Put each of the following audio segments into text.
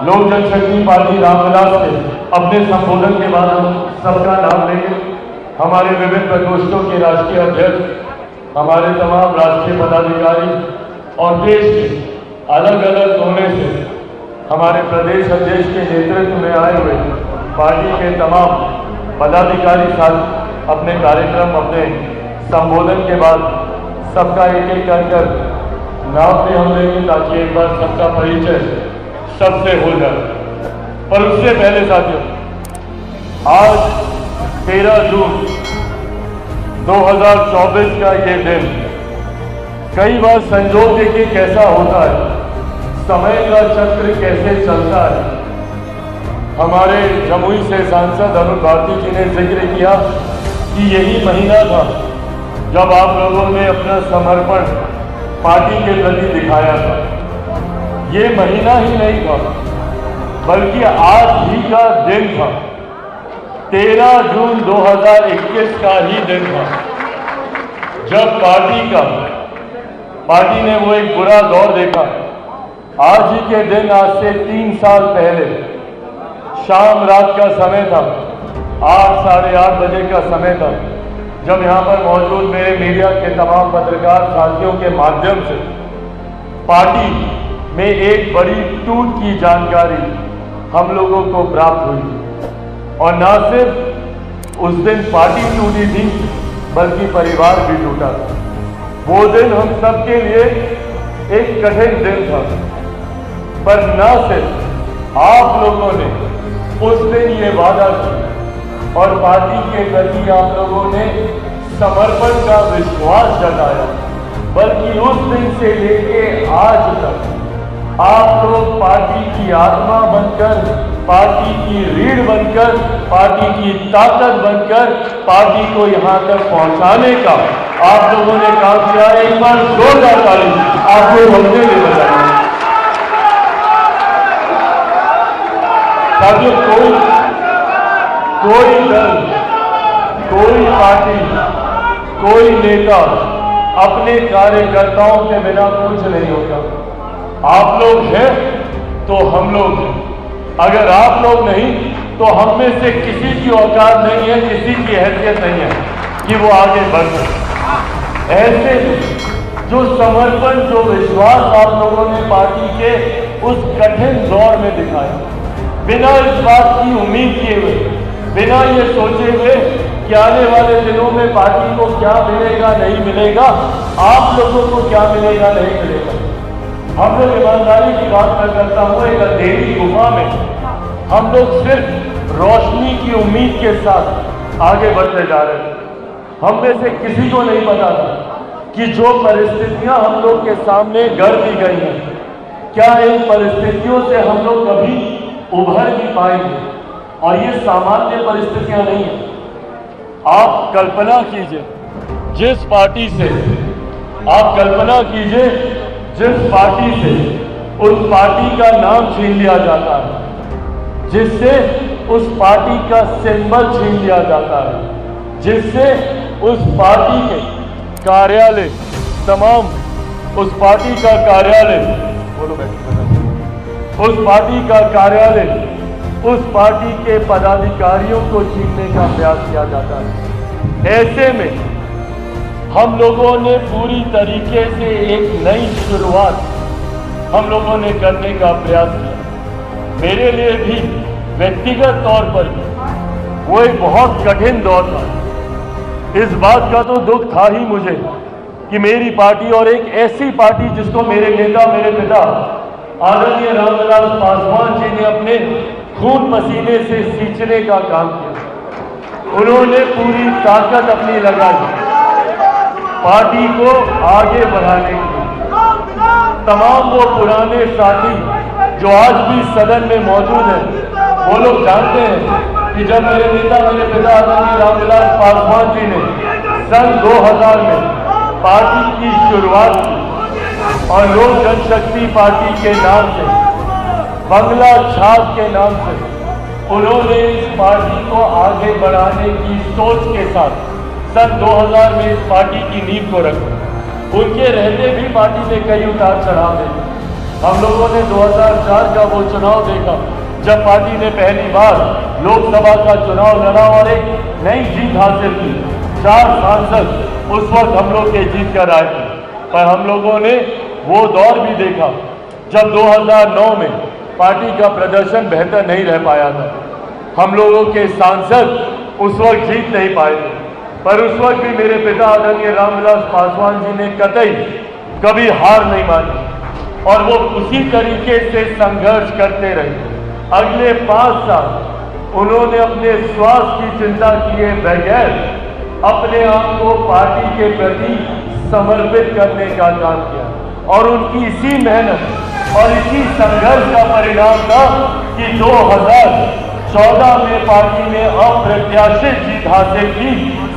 लोक जनशक्ति पार्टी रामविलास से अपने संबोधन के बाद हम सबका नाम लेंगे। हमारे विभिन्न प्रकोष्ठों के राष्ट्रीय अध्यक्ष, हमारे तमाम राष्ट्रीय पदाधिकारी और देश के अलग अलग कोने से हमारे प्रदेश अध्यक्ष के नेतृत्व में आए हुए पार्टी के तमाम पदाधिकारी साथ अपने कार्यक्रम, अपने संबोधन के बाद सबका एक एक कर नाम भी हम लेंगे ताकि एक बार सबका परिचय सबसे हो जाए। पर उससे पहले साथियों, आज 13 जून 2024 का ये दिन कई बार संजोग देखिए कैसा होता है, समय का चक्र कैसे चलता है। हमारे जमुई से सांसद अरुण भारती जी ने जिक्र किया कि यही महीना था जब आप लोगों ने अपना समर्पण पार्टी के प्रति दिखाया था। ये महीना ही नहीं था बल्कि आज ही का दिन था। 13 जून 2021 का ही दिन था जब पार्टी ने वो एक बुरा दौर देखा। आज ही के दिन, आज से 3 साल पहले शाम रात का समय था, 8 साढ़े 8 बजे का समय था, जब यहाँ पर मौजूद मेरे मीडिया के तमाम पत्रकार साथियों के माध्यम से पार्टी में एक बड़ी टूट की जानकारी हम लोगों को प्राप्त हुई। और न सिर्फ उस दिन पार्टी टूटी थी बल्कि परिवार भी टूटा था। वो दिन हम सबके लिए एक कठिन दिन था, पर न सिर्फ आप लोगों ने उस दिन ये वादा किया और पार्टी के प्रति आप लोगों ने समर्पण का विश्वास जताया, बल्कि उस दिन से लेके आज तक आप लोग पार्टी की आत्मा बनकर, पार्टी की रीढ़ बनकर, पार्टी की ताकत बनकर पार्टी को यहां तक पहुंचाने का आप लोगों ने काम किया। एक बार जोरदार ताली आप लोग हमने ले बताया। साथियों, कोई दल, कोई पार्टी, कोई नेता अपने कार्यकर्ताओं के बिना कुछ नहीं होता। आप लोग हैं तो हम लोग हैं। अगर आप लोग नहीं तो हम में से किसी की औकात नहीं है, किसी की हैसियत नहीं है कि वो आगे बढ़ सके। ऐसे जो समर्पण, जो विश्वास आप लोगों ने पार्टी के उस कठिन दौर में दिखाया, बिना इस बात की उम्मीद किए हुए, बिना ये सोचे हुए कि आने वाले दिनों में पार्टी को क्या मिलेगा नहीं मिलेगा, आप लोगों को क्या मिलेगा नहीं मिलेगा। हम लोग ईमानदारी की बात न करता हुआ एक अंधेरी गुफा में हम लोग सिर्फ रोशनी की उम्मीद के साथ आगे बढ़ते जा रहे थे। हम में से किसी को नहीं पता था कि जो परिस्थितियां हम लोग के सामने गढ़ दी गई हैं, क्या इन परिस्थितियों से हम लोग कभी उभर भी पाएंगे। और ये सामान्य परिस्थितियां नहीं है। आप कल्पना कीजिए जिस पार्टी से जिस पार्टी से उस पार्टी का नाम छीन लिया जाता है, जिससे उस पार्टी का सिंबल छीन लिया जाता है, जिससे उस पार्टी के कार्यालय, उस पार्टी का कार्यालय, उस पार्टी के पदाधिकारियों को छीनने का प्रयास किया जाता है। ऐसे में हम लोगों ने पूरी तरीके से एक नई शुरुआत हम लोगों ने करने का प्रयास किया। मेरे लिए भी व्यक्तिगत तौर पर वो एक बहुत कठिन दौर था। इस बात का तो दुख था ही मुझे कि मेरी पार्टी और एक ऐसी पार्टी जिसको मेरे नेता, मेरे पिता आदरणीय रामविलास पासवान जी ने अपने खून पसीने से सींचने का काम किया। उन्होंने पूरी ताकत अपनी लगाई पार्टी को आगे बढ़ाने के लिए। तमाम वो पुराने साथी जो आज भी सदन में मौजूद हैं, वो लोग जानते हैं कि जब मेरे नेता, मेरे पिता आदरणीय रामविलास पासवान जी ने सन 2000 में पार्टी की शुरुआत की और लोक जनशक्ति पार्टी के नाम से, बंगला छाप के नाम से उन्होंने इस पार्टी को आगे बढ़ाने की सोच के साथ सन 2000 में इस पार्टी की नींव को रखा। उनके रहते भी पार्टी में कई उतार चढ़ाव थे, हम लोगों ने 2004 का वो चुनाव देखा जब पार्टी ने पहली बार लोकसभा का चुनाव लड़ा और एक नई जीत हासिल की। 4 सांसद उस वक्त हम लोग के जीत कर आए थे, पर हम लोगों ने वो दौर भी देखा जब 2009 में पार्टी का प्रदर्शन बेहतर नहीं रह पाया था। हम लोगों के सांसद उस वक्त जीत नहीं पाए थे, पर उस वक्त भी मेरे पिता आदरणीय रामविलास पासवान जी ने कतई कभी हार नहीं मानी और वो उसी तरीके से संघर्ष करते रहे। अगले 5 साल उन्होंने अपने स्वास्थ्य की चिंता किए बगैर अपने आप को पार्टी के प्रति समर्पित करने का काम किया और उनकी इसी मेहनत और इसी संघर्ष का परिणाम था कि 2014 में पार्टी ने अप्रत्याशित जीत हासिल की।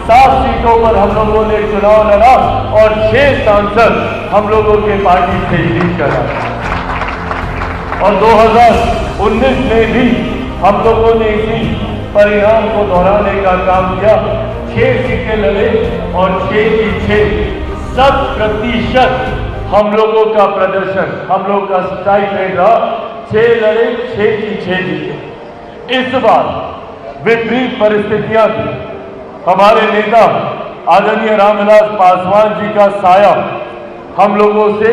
7 सीटों पर हम लोगों ने चुनाव लड़ा और 6 सांसद हम लोगों के पार्टी से जीत कर आए। और 2019 में भी हम लोगों ने इसी परिणाम को दोहराने का काम किया। 6 सीटें लड़े और 6 की 6 100% हम लोगों का प्रदर्शन, हम लोग का स्ट्राइक रेट रहा। 6 लड़े, 6 की 6 जीते। इस बार विपरीत परिस्थितियां थी। हमारे नेता आदरणीय रामविलास पासवान जी का साया हम लोगों से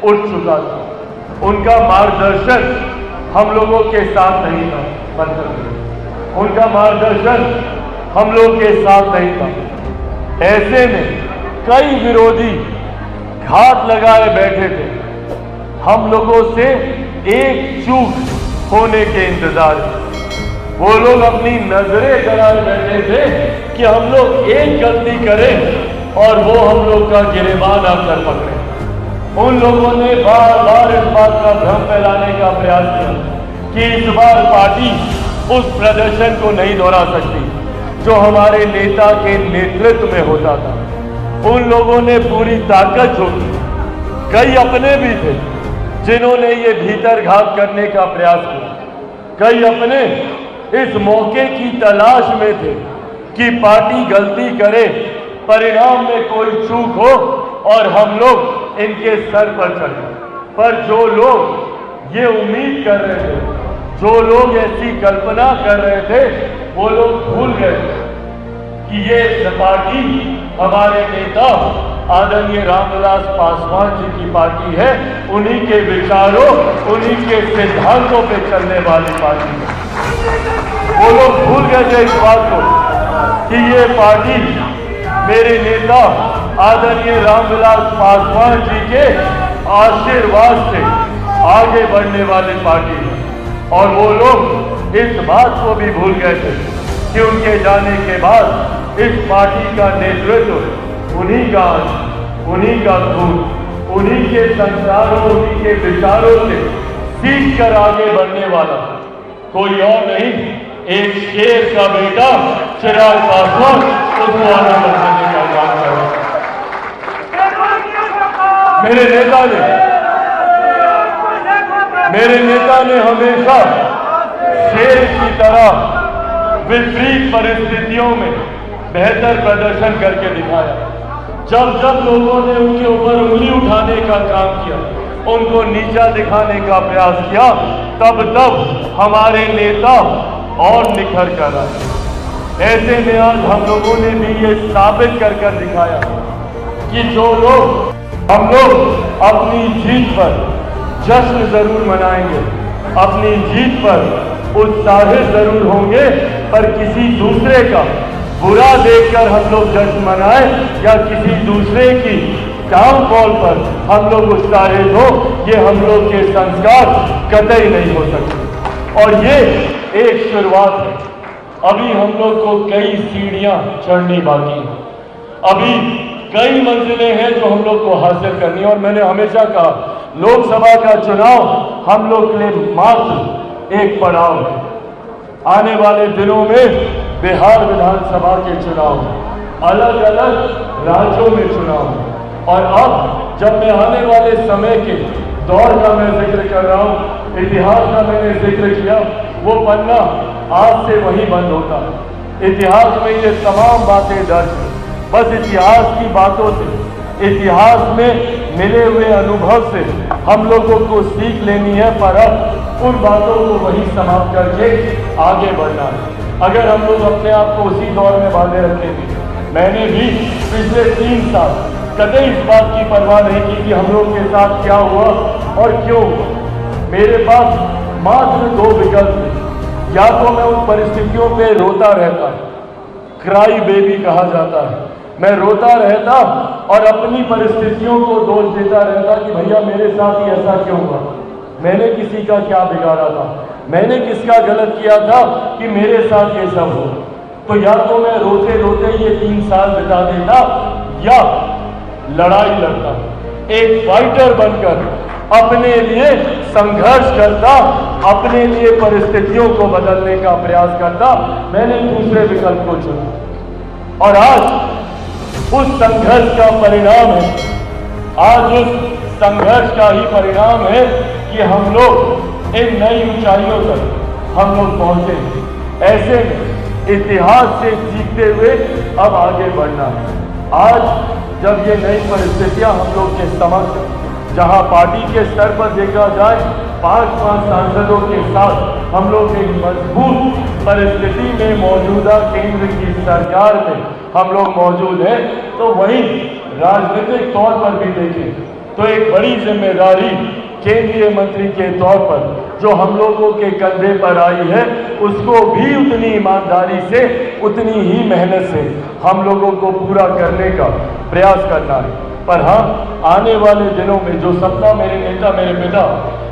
उठ चुका था। उनका मार्गदर्शन हम लोगों के साथ नहीं था, मतलब उनका मार्गदर्शन हम लोग के साथ नहीं था। ऐसे में कई विरोधी घात लगाए बैठे थे। हम लोगों से एक चूक होने के इंतजार में वो लोग अपनी नजरें गड़ाए बैठे थे कि हम लोग एक गलती करें और वो हम लोग का गिरेबान आकर पकड़े। उन लोगों ने बार बार इस बात का भ्रम फैलाने का प्रयास किया कि इस बार पार्टी उस प्रदर्शन को नहीं दोहरा सकती जो हमारे नेता के नेतृत्व में होता था। उन लोगों ने पूरी ताकत झोंकी। कई अपने भी थे जिन्होंने ये भीतर घात करने का प्रयास किया। कई अपने इस मौके की तलाश में थे कि पार्टी गलती करे, परिणाम में कोई चूक हो और हम लोग इनके सर पर चढ़े। पर जो लोग ये उम्मीद कर रहे थे, जो लोग ऐसी कल्पना कर रहे थे, वो लोग भूल गए कि ये पार्टी हमारे नेता आदरणीय रामविलास पासवान जी की पार्टी है। उन्हीं के विचारों, उन्हीं के सिद्धांतों पे चलने वाली पार्टी है। वो लोग भूल गए थे इस बात को कि ये पार्टी मेरे नेता आदरणीय रामविलास पासवान जी के आशीर्वाद से आगे बढ़ने वाली पार्टी है। और वो लोग इस बात को भी भूल गए थे कि उनके जाने के बाद इस पार्टी का नेतृत्व उन्हीं का अंश, उन्हीं का खून, उन्हीं के संस्कारों, उन्हीं के विचारों से सीख कर आगे बढ़ने वाला कोई और नहीं, एक शेर का बेटा चिराग पासवान उसको आगे बढ़ाने का काम कर रहा है। मेरे नेता ने हमेशा शेर की तरह विपरीत परिस्थितियों में बेहतर प्रदर्शन करके दिखाया। जब जब लोगों ने उनके ऊपर उंगली उठाने का काम किया, उनको नीचा दिखाने का प्रयास किया, तब तब हमारे नेता और निखर कर आए। ऐसे में आज हम लोगों ने भी ये साबित कर कर दिखाया कि हम लोग अपनी जीत पर जश्न जरूर मनाएंगे, अपनी जीत पर उत्साहित जरूर होंगे, पर किसी दूसरे का बुरा देखकर हम लोग जश्न मनाएं या किसी दूसरे की डाउनफॉल पर हम लोग उत्साहित हो, ये हम लोग के संस्कार कतई नहीं हो सकते। और ये एक शुरुआत है। अभी हम लोग को कई सीढ़ियां चढ़नी बाकी हैं, अभी कई मंजिलें हैं जो हम लोग को हासिल करनी है। और मैंने हमेशा कहा, लोकसभा का चुनाव हम लोग के लिए मात्र एक पड़ाव है। आने वाले दिनों में बिहार विधानसभा के चुनाव, अलग अलग राज्यों में चुनाव, और अब जब मैं आने वाले समय के दौर का मैं जिक्र कर रहा हूँ, इतिहास का मैंने जिक्र किया, वो पन्ना आज से वही बंद होता है। इतिहास में ये तमाम बातें दर्ज हैं। बस इतिहास की बातों से, इतिहास में मिले हुए अनुभव से हम लोगों को सीख लेनी है, पर अब उन बातों को वही समाप्त करके आगे बढ़ना है। अगर हम लोग अपने आप को उसी दौर में बांधे रखेंगे, मैंने भी पिछले 3 साल कभी इस बात की परवाह नहीं की कि हम लोग के साथ क्या हुआ और क्यों हुआ। मेरे पास मात्र 2 विकल्प थे, या तो मैं उन परिस्थितियों पे रोता रहता, क्राई बेबी कहा जाता है, मैं रोता रहता और अपनी परिस्थितियों को दोष देता रहता कि भैया मेरे साथ ही ऐसा क्यों हुआ, मैंने किसी का क्या बिगाड़ा था, मैंने किसका गलत किया था कि मेरे साथ ये सब हो। तो या तो मैं रोते रोते ये 3 साल बिता देता, या लड़ाई लड़ता, एक फाइटर बनकर अपने लिए संघर्ष करता, अपने लिए परिस्थितियों को बदलने का प्रयास करता। मैंने दूसरे विकल्प को चुना और आज उस संघर्ष का परिणाम है, आज उस संघर्ष का ही परिणाम है कि हम लोग इन नई ऊंचाइयों तक हम लोग पहुंचे। ऐसे में इतिहास से सीखते हुए अब आगे बढ़ना है। आज जब ये नई परिस्थितियां हम लोग के समक्ष, जहां पार्टी के स्तर पर देखा जाए 5 सांसदों के साथ हम लोग एक मजबूत परिस्थिति में मौजूदा केंद्र की सरकार में हम लोग मौजूद हैं, तो वहीं राजनीतिक तौर पर भी देखें तो एक बड़ी जिम्मेदारी केंद्रीय मंत्री के तौर पर जो हम लोगों के कंधे पर आई है, उसको भी उतनी ईमानदारी से, उतनी ही मेहनत से हम लोगों को पूरा करने का प्रयास करना है। पर हाँ, आने वाले दिनों में जो सपना मेरे नेता, मेरे पिता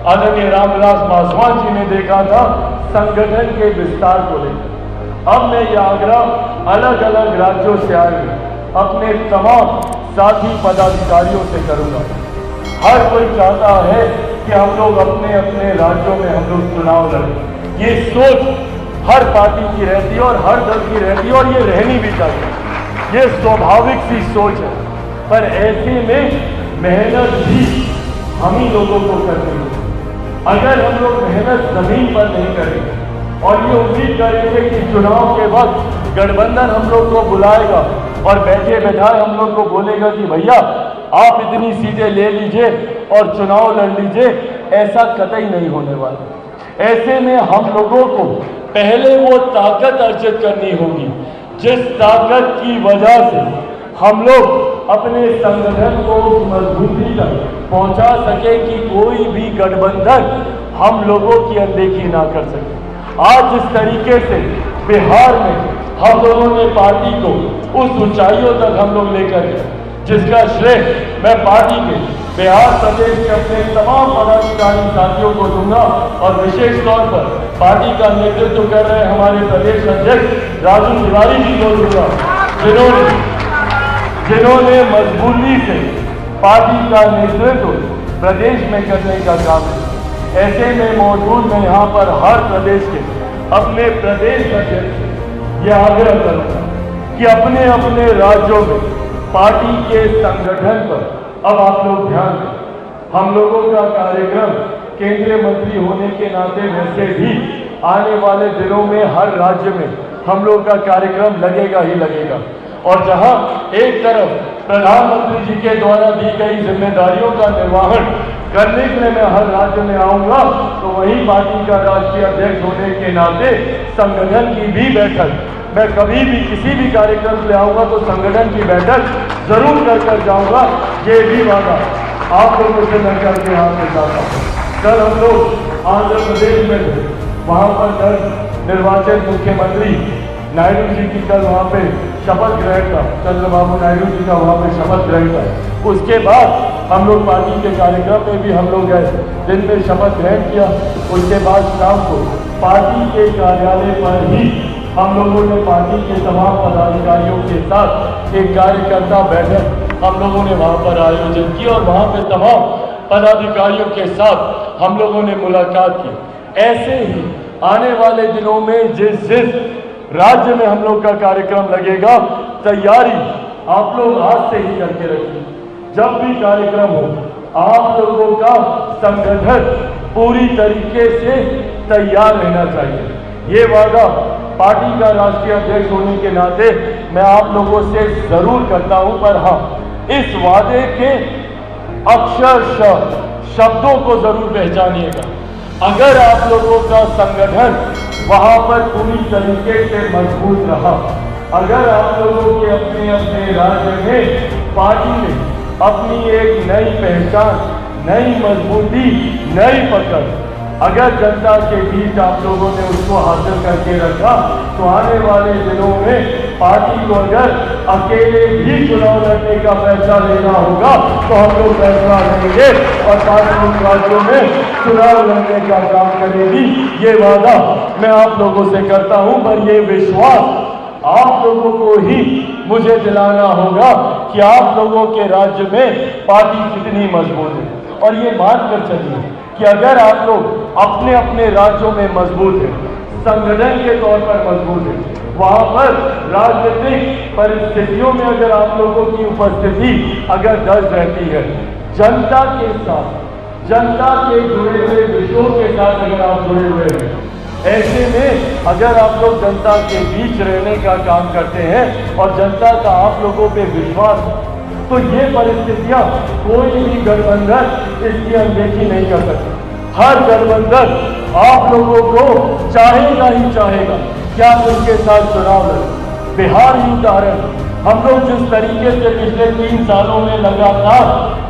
आदरणीय रामविलास पासवान जी ने देखा था संगठन के विस्तार को लेकर, अब मैं ये आग्रह अलग अलग राज्यों से आए अपने तमाम साथी पदाधिकारियों से करूंगा। हर कोई चाहता है कि हम लोग अपने अपने राज्यों में हम लोग चुनाव लड़ें। ये सोच हर पार्टी की रहती है और हर दल की रहती है और ये रहनी भी चाहिए, ये स्वाभाविक सी सोच है। पर ऐसे में मेहनत भी हम ही लोगों को करनी है। अगर हम लोग मेहनत जमीन पर नहीं करेंगे और ये उम्मीद करेंगे कि चुनाव के वक्त गठबंधन हम लोग को बुलाएगा और बैठे बैठाए हम लोग को बोलेगा कि भैया आप इतनी सीटें ले लीजिए और चुनाव लड़ लीजिए, ऐसा कतई नहीं होने वाला। ऐसे में हम लोगों को पहले वो ताकत अर्जित करनी होगी जिस ताकत की वजह से हम लोग अपने संगठन को मजबूती तक पहुंचा सके कि कोई भी गठबंधन हम लोगों की अनदेखी ना कर सके। आज जिस तरीके से बिहार में हम लोगों ने पार्टी को उस ऊंचाइयों तक हम लोग लेकर गए, जिसका श्रेय मैं पार्टी के बिहार प्रदेश के अपने तमाम पदाधिकारी साथियों को दूंगा और विशेष तौर पर पार्टी का नेतृत्व कर रहे हमारे प्रदेश अध्यक्ष राजू तिवारी जी को दूंगा, जिन्होंने मजबूती से पार्टी का नेतृत्व प्रदेश में करने का काम किया। ऐसे में मौजूद मैं यहाँ पर हर प्रदेश के अपने प्रदेश अध्यक्ष ये आग्रह करूँगा कि अपने अपने राज्यों में पार्टी के संगठन पर अब आप लोग ध्यान दें। हम लोगों का कार्यक्रम केंद्रीय मंत्री होने के नाते वैसे भी आने वाले दिनों में हर राज्य में हम लोग का कार्यक्रम लगेगा ही लगेगा। और जहां एक तरफ प्रधानमंत्री जी के द्वारा दी गई जिम्मेदारियों का निर्वहन करने के लिए मैं हर राज्य में आऊंगा, तो वही पार्टी का राष्ट्रीय अध्यक्ष होने के नाते संगठन की भी बैठक, मैं कभी भी किसी भी कार्यक्रम से आऊंगा तो संगठन की बैठक जरूर कर जाऊंगा। ये भी वादा आप लोगों से मैं करके हाथ मिलाता हूँ। कल हम लोग आंध्र प्रदेश में थे, वहाँ पर निर्वाचित मुख्यमंत्री नायडू जी की कल वहाँ पे शपथ ग्रहण था, चंद्रबाबू नायडू जी का वहाँ पे शपथ ग्रहण था। उसके बाद हम लोग पार्टी के कार्यक्रम में भी हम लोग गए, दिन में शपथ ग्रहण किया। उसके बाद शाम को पार्टी के कार्यालय पर ही हम लोगों ने पार्टी के तमाम पदाधिकारियों के साथ एक कार्यकर्ता बैठक हम लोगों ने वहाँ पर आयोजित की और वहाँ पे तमाम पदाधिकारियों के साथ हम लोगों ने मुलाकात की। ऐसे ही आने वाले दिनों में जिस राज्य में हम लोग का कार्यक्रम लगेगा, तैयारी आप लोग आज से ही करके रखिए। जब भी कार्यक्रम हो, आप लोगों का संगठन पूरी तरीके से तैयार रहना चाहिए। ये वादा पार्टी का राष्ट्रीय अध्यक्ष होने के नाते मैं आप लोगों से जरूर करता हूं, पर हाँ, इस वादे के अक्षरशः शब्दों को जरूर पहचानिएगा। अगर आप लोगों का संगठन वहां पर पूरी तरीके से मजबूत रहा, अगर आप लोगों के अपने अपने राज्य में पार्टी में अपनी एक नई पहचान, नई मजबूती, नई पकड़, अगर जनता के बीच आप लोगों ने उसको हासिल करके रखा, तो आने वाले दिनों में पार्टी को अगर अकेले भी चुनाव लड़ने का फैसला लेना होगा तो हम लोग फैसला लेंगे और पार्टी राज्यों में चुनाव लड़ने का काम करेगी। ये वादा मैं आप लोगों से करता हूं, पर ये विश्वास आप लोगों को ही मुझे दिलाना होगा कि आप लोगों के राज्य में पार्टी कितनी मजबूत है। और ये मान कर चलिए कि अगर आप लोग अपने अपने राज्यों में मजबूत हैं, संगठन के तौर पर मजबूत है, वहां पर राजनीतिक परिस्थितियों में अगर आप लोगों की उपस्थिति अगर दर्ज रहती है, जनता के साथ, जनता के जुड़े हुए विषयों के साथ अगर आप जुड़े हुए हैं, ऐसे में अगर आप लोग जनता के बीच रहने का काम करते हैं और जनता का आप लोगों पे विश्वास, तो ये परिस्थितियां कोई भी गठबंधन इसकी अनदेखी नहीं कर सकता। हर गठबंधन आप लोगों को चाहेगा ही चाहेगा कि आप उनके साथ चुनाव लड़ें। बिहार ही उदाहरण, हम लोग जिस तरीके से पिछले 3 सालों में लगातार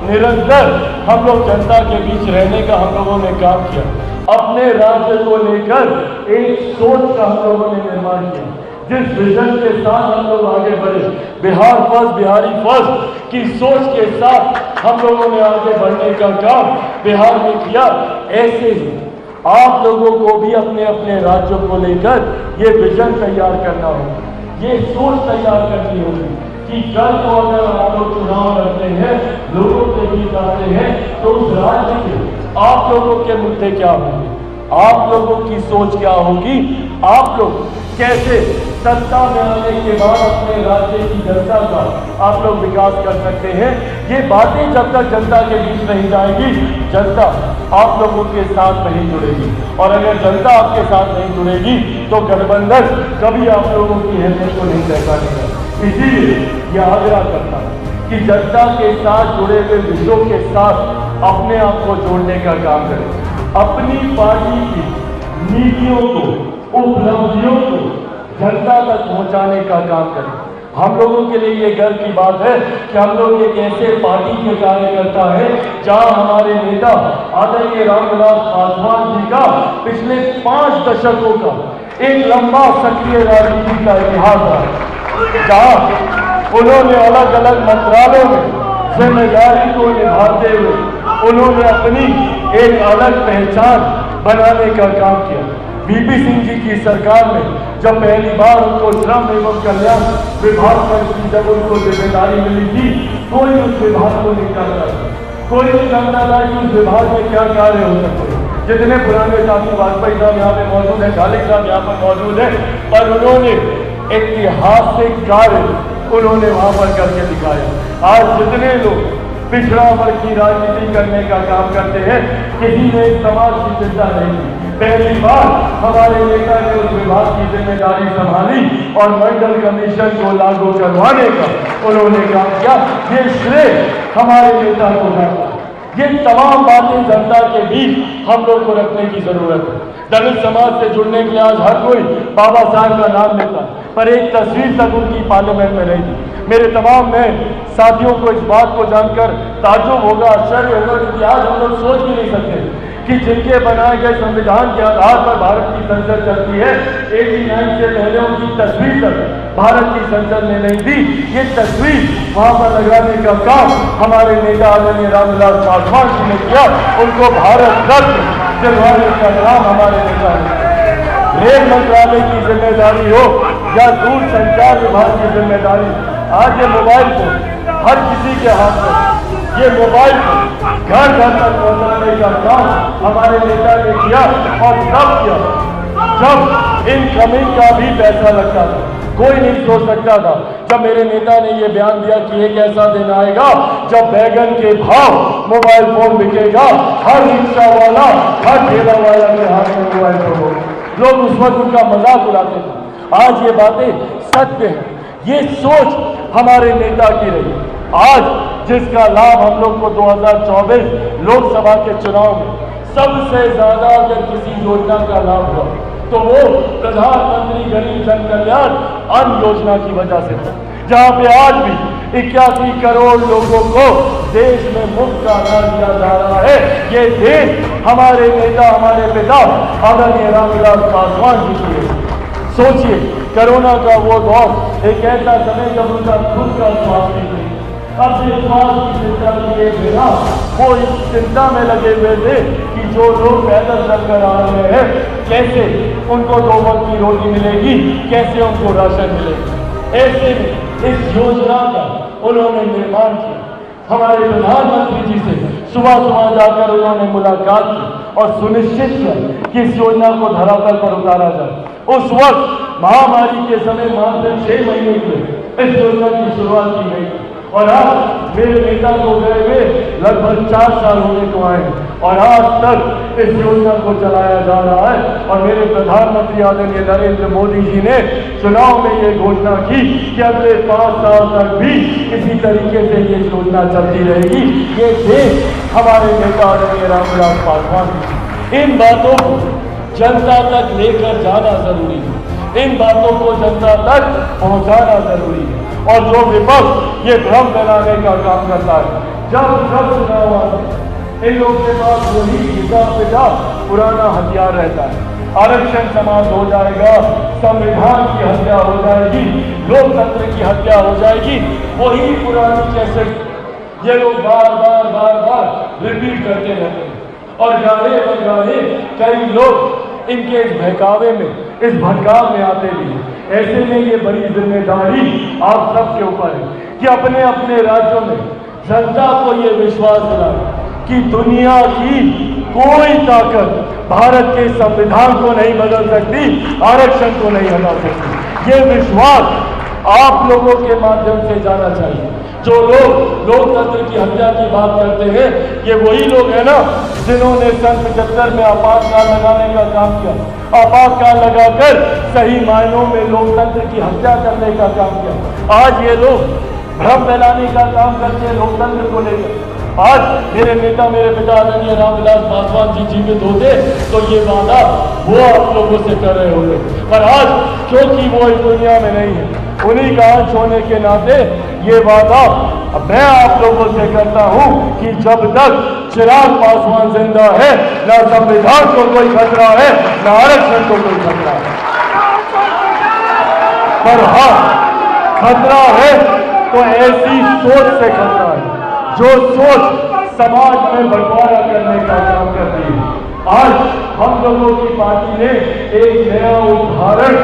निरंतर हम लोग जनता के बीच रहने का हम लोगों ने काम किया, अपने राज्य को लेकर एक सोच का हम लोगों ने निर्माण किया, जिस विजन के साथ हम लोग आगे बढ़े, बिहार फर्स्ट, बिहारी फर्स्ट की सोच के साथ हम लोगों ने आगे बढ़ने का काम बिहार में किया। ऐसे ही आप लोगों को भी अपने अपने राज्यों को लेकर ये विजन तैयार करना होगा, ये सोच तैयार करनी होगी कि कल को अगर आप लोग चुनाव लड़ते हैं, लोगों के बीच आते हैं, तो उस राज्य के आप लोगों के मुद्दे क्या होंगे, आप लोगों की सोच क्या होगी, आप लोग कैसे सत्ता में आने के बाद अपने राज्य की जनता का आप लोग विकास कर सकते हैं। ये बातें जब तक जनता के बीच नहीं जाएगी, जनता आप लोगों के साथ नहीं जुड़ेगी, और अगर जनता आपके साथ नहीं जुड़ेगी तो गठबंधन कभी आप लोगों की अहमियत को नहीं पहचानेगा। इसीलिए यह आग्रह करता है कि जनता के साथ जुड़े हुए विषयों के साथ अपने आप को जोड़ने का काम करें, अपनी पार्टी की नीतियों को, उपलब्धियों को जनता तक पहुंचाने का काम करें। हम लोगों के लिए ये गर्व की बात है कि हम लोग एक ऐसे पार्टी के कार्यकर्ता है जहां हमारे नेता आदरणीय रामविलास पासवान जी का पिछले 5 दशकों का एक लंबा सक्रिय राजनीति का इतिहास है, जहां उन्होंने अलग अलग मंत्रालयों में जिम्मेदारी को निभाते हुए उन्होंने अपनी एक अलग पहचान बनाने का काम किया। वीपी सिंह जी की सरकार में जब पहली बार उनको श्रम एवं कल्याण विभाग पर जब उनको जिम्मेदारी मिली थी, कोई उस विभाग को नहीं जानता था, कोई नहीं जानता था कि उस विभाग में क्या कार्य हो सकते हैं। जितने पुराने साथी वाजपेयी साहब यहाँ पे मौजूद है, खालिद साहब यहाँ पर मौजूद है, पर उन्होंने ऐतिहासिक कार्य उन्होंने वहां पर करके दिखाया। आज जितने लोग पिछड़ा वर्ग की राजनीति करने का काम करते हैं, किसी ने समाज की चिंता नहीं की। पहली बार हमारे नेता ने उस विभाग की जिम्मेदारी संभाली और मंडल कमीशन को लागू करवाने का उन्होंने काम किया। ये श्रेय हमारे नेता को जाता है। ये तमाम बातें जनता के बीच हम लोग को रखने की जरूरत है। दलित समाज से जुड़ने के लिए आज हर कोई बाबा साहब का नाम लेता है, पर एक तस्वीर तक उनकी पार्लियामेंट में नहीं थी। मेरे तमाम में साथियों को इस बात को जानकर ताज्जुब होगा, आश्चर्य होगा कि आज हम लोग सोच भी नहीं सकते कि जिनके बनाए गए संविधान के आधार पर भारत की संसद चलती है, 89 से पहले उनकी तस्वीर तक भारत की संसद ने नहीं दी। ये तस्वीर वहां पर लगाने का काम हमारे नेता आदरणीय रामविलास पासवान जी ने किया। उनको भारत रत्न दिलवाने का काम हमारे नेता ने। रेल मंत्रालय की जिम्मेदारी हो या दूरसंचार विभाग की जिम्मेदारी, आज ये मोबाइल फोन हर किसी के हाथ में, ये मोबाइल फोन घर घर तक पहुंचाने का काम हमारे नेता ने किया। और तब किया जब इनकमिंग का भी पैसा लगता था। कोई नहीं सोच सकता था, जब मेरे नेता ने ये बयान दिया कि एक ऐसा दिन आएगा जब बैगन के भाव मोबाइल फोन बिकेगा, हर रिक्शा वाला, हर ठेला वाला के हाथ में मोबाइल फोन होगा। लोग उस वक्त उनका मजाक उड़ाते थे। आज ये बातें सत्य है। ये सोच हमारे नेता की रही। आज जिसका लाभ हम लोग को 2024 लोकसभा के चुनाव में सबसे ज्यादा अगर किसी योजना का लाभ हुआ तो वो प्रधानमंत्री गरीब जन कल्याण अन्न योजना की वजह से था, जहां पे आज भी 81 करोड़ लोगों को देश में मुफ्त का अनाज दिया जा रहा है। ये देश हमारे नेता, हमारे पिता आदरणीय रामविलास पासवान जी की है। सोचिए, कोरोना का वो दौर एक ऐसा समय जब उनका खुद का स्वास्थ्य नहीं, अब इस बात की चिंता किए बिना वो इस चिंता में लगे हुए थे कि जो लोग पैदल चलकर आ रहे हैं कैसे उनको 2 वक्त की रोटी मिलेगी, कैसे उनको राशन मिलेगा। ऐसे में इस योजना का उन्होंने निर्माण किया। हमारे प्रधानमंत्री जी से सुबह सुबह जाकर उन्होंने मुलाकात की और सुनिश्चित किया कि इस योजना को धरातल पर उतारा जाए। उस वक्त महामारी के समय मात्र 6 महीने के इस योजना की शुरुआत की गई और आज मेरे नेता को गए हुए लगभग 4 साल होने को आए और आज तक इस योजना को चलाया जा रहा है। और मेरे प्रधानमंत्री आदरणीय नरेंद्र मोदी जी ने चुनाव में ये घोषणा की कि अगले 5 साल तक भी इसी तरीके से ये योजना चलती रहेगी। ये देश हमारे नेता आदरणीय रामविलास पासवान जी, इन बातों को जनता तक लेकर जाना जरूरी है, इन बातों को जनता तक पहुंचाना जरूरी है। और जो विपक्ष ये भ्रम फैलाने का काम करता है, जब चुनाव आते इन लोगों के पास वही पिता पुराना हथियार रहता है, आरक्षण समाप्त हो जाएगा, संविधान की हत्या हो जाएगी, लोकतंत्र की हत्या हो जाएगी। वही पुरानी कैसेट ये लोग बार बार रिपीट करते रहते हैं और गाने बगाने कई लोग इनके इस बहकावे में, इस भटकाव में आते भी हैं। ऐसे में ये बड़ी जिम्मेदारी आप सबके ऊपर है कि अपने अपने राज्यों में जनता को ये विश्वास दिलाए कि दुनिया की कोई ताकत भारत के संविधान को नहीं बदल सकती, आरक्षण को नहीं हटा सकती। ये विश्वास आप लोगों के माध्यम से जाना चाहिए। जो लोग लोकतंत्र की हत्या की बात करते हैं, ये वही लोग हैं ना जिन्होंने सन 75 में आपातकाल लगाने का काम किया, आपातकाल लगाकर सही मायनों में लोकतंत्र की हत्या करने का काम किया। आज ये लोग भ्रम फैलाने का काम करते हैं लोकतंत्र को लेकर। आज मेरे नेता, मेरे पिता आदरणीय रामविलास पासवान जी जीवित होते तो ये वादा वो आप लोगों से कर रहे होंगे, पर आज क्योंकि वो इस दुनिया में नहीं है, उन्हीं का अंश होने के नाते ये वादा मैं आप लोगों से करता हूं कि जब तक चिराग पासवान जिंदा है, न संविधान को कोई खतरा है, न आरक्षण को कोई खतरा है। पर हाँ, खतरा है तो ऐसी सोच से खतरा है जो सोच समाज में बंटवारा करने का काम करती है। आज हम लोगों की पार्टी ने एक नया उदाहरण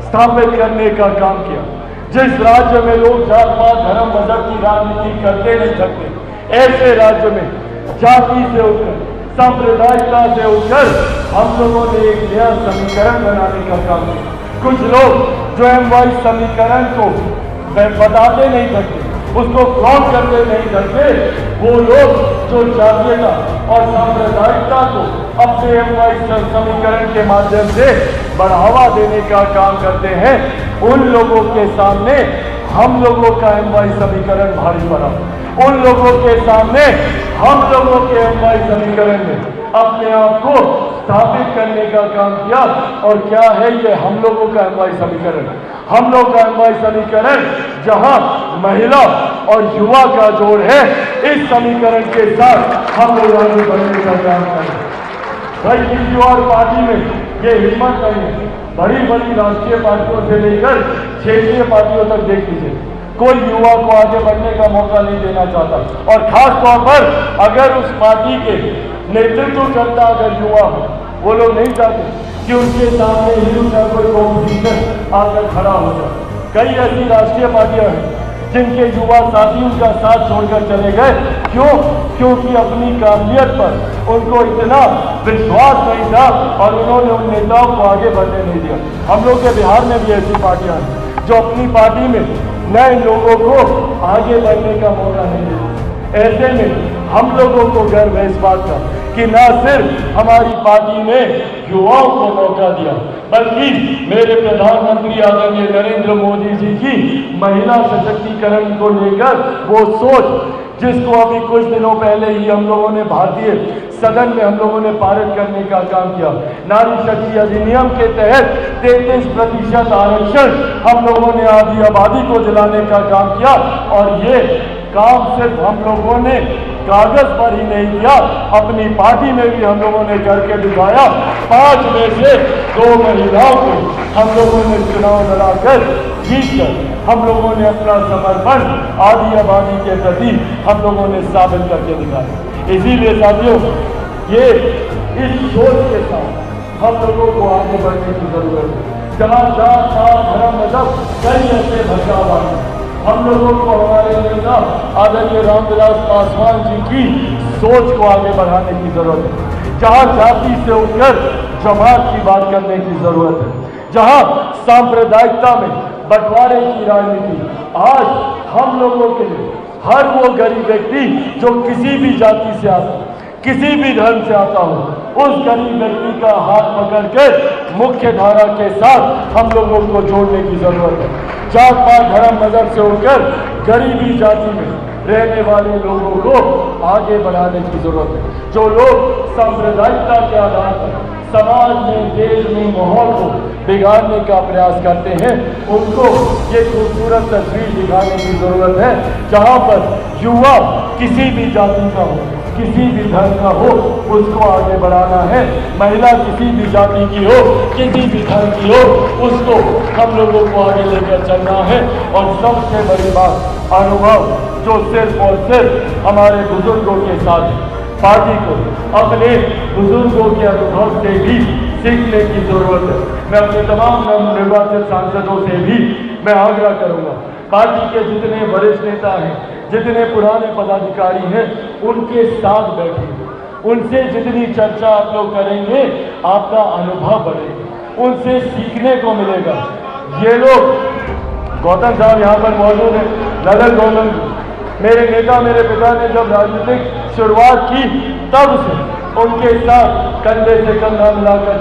स्थापित करने का काम किया। जिस राज्य में लोग जात पात धर्म मजहब की राजनीति करते नहीं सकते, ऐसे राज्य में जाति से उठकर, सांप्रदायिकता से उठकर हम लोगों ने एक नया समीकरण बनाने का काम किया। कुछ लोग जो एमवाई समीकरण को बताते नहीं सकते, उसको क्रॉस करते नहीं सकते, वो लोग जो जातीयता और सांप्रदायिकता को अपने एमवाई समीकरण के माध्यम से बढ़ावा देने का काम करते हैं, उन लोगों के सामने हम लोगों का एमवाई समीकरण भारी पड़ा। उन लोगों के सामने हम लोगों के एमवाई समीकरण में अपने आप को स्थापित करने का काम किया। और क्या है ये हम लोगों का एमवाई समीकरण? हम लोग का एमवाई समीकरण जहां महिला और युवा का जोड़ है, इस समीकरण के साथ हम लोग आगे बढ़ने का काम करें। भाई किसी और पार्टी में ये हिम्मत नहीं है। बड़ी बड़ी राष्ट्रीय पार्टियों से लेकर क्षेत्रीय पार्टियों तक देख लीजिए, कोई युवा को आगे बढ़ने का मौका नहीं देना चाहता। और खास तौर पर अगर उस पार्टी के नेतृत्व करता अगर युवा हो, वो लोग नहीं चाहते कि उनके सामने हिंदू का कोई कॉम्पिटिशन आकर खड़ा हो जाए। कई ऐसी राष्ट्रीय पार्टियां हैं जिनके युवा साथी उनका साथ छोड़कर चले गए। क्यों? क्योंकि अपनी काबिलियत पर उनको इतना विश्वास नहीं था और उन्होंने उन नेताओं को आगे बढ़ने नहीं दिया। हम लोग के बिहार में भी ऐसी पार्टियां हैं जो अपनी पार्टी में नए लोगों को आगे बढ़ने का मौका नहीं देती। ऐसे में हम लोगों को गर्व है इस बात का कि न सिर्फ हमारी पार्टी ने युवाओं को मौका दिया, बल्कि मेरे प्रधानमंत्री आदरणीय नरेंद्र मोदी जी की महिला सशक्तिकरण को लेकर वो सोच, जिसको अभी कुछ दिनों पहले ही हम लोगों ने भारतीय सदन में हम लोगों ने पारित करने का काम किया। नारी शक्ति अधिनियम के तहत 33% आरक्षण हम लोगों ने आधी आबादी को दिलाने का काम किया, और ये काम सिर्फ हम लोगों ने कागज पर ही नहीं किया, अपनी पार्टी में भी हम लोगों ने करके दिखाया। 5 में से 2 महिलाओं को हम लोगों ने चुनाव लड़ाकर जीतकर हम लोगों ने अपना समर्पण आधी आबादी के प्रति हम लोगों ने साबित करके दिखाया। इसीलिए साथियों, ये इस सोच के साथ हम लोगों को आगे बढ़ने की जरूरत है। जहाँ जात पात धर्म मजहब कई ऐसे भटकाव आए, हम लोगों को हमारे नेता आदरणीय रामविलास पासवान जी की सोच को आगे बढ़ाने की जरूरत है। जहाँ जाति से उठकर जमात की बात करने की जरूरत है, जहाँ सांप्रदायिकता में बंटवारे की राजनीति, आज हम लोगों के लिए हर वो गरीब व्यक्ति जो किसी भी जाति से आता, किसी भी धर्म से आता हो, उस गरीब व्यक्ति का हाथ पकड़कर मुख्य धारा के साथ हम लोगों को जोड़ने की जरूरत है। जात पात धर्म मजहब से उठकर गरीबी जाति में रहने वाले लोगों को आगे बढ़ाने की जरूरत है। जो लोग सांप्रदायिकता के आधार पर समाज में, देश में माहौल को बिगाड़ने का प्रयास करते हैं, उनको ये खूबसूरत तस्वीर दिखाने की जरूरत है, जहां पर युवा किसी भी जाति का हो, किसी भी धर्म का हो, उसको आगे बढ़ाना है। महिला किसी भी जाति की हो, किसी भी धर्म की हो, उसको हम लोगों को आगे लेकर चलना है। और सबसे बड़ी बात, अनुभव जो सिर्फ और सिर्फ हमारे बुजुर्गों के साथ है। पार्टी को अपने बुजुर्गों के अनुभव से भी सीखने की जरूरत है। मैं अपने तमाम नवनिर्वाचित सांसदों से भी मैं आग्रह करूंगा, पार्टी के जितने वरिष्ठ नेता हैं, जितने पुराने पदाधिकारी हैं, उनके साथ बैठे, उनसे जितनी चर्चा आप लोग करेंगे, आपका अनुभव बढ़ेगा, उनसे सीखने को मिलेगा। ये लोग, गौतम साहब यहाँ पर मौजूद हैं, ललन गौतम मेरे नेता, मेरे पिता ने जब राजनीतिक शुरुआत की, तब से उनके साथ कंधे से कंधा मिलाकर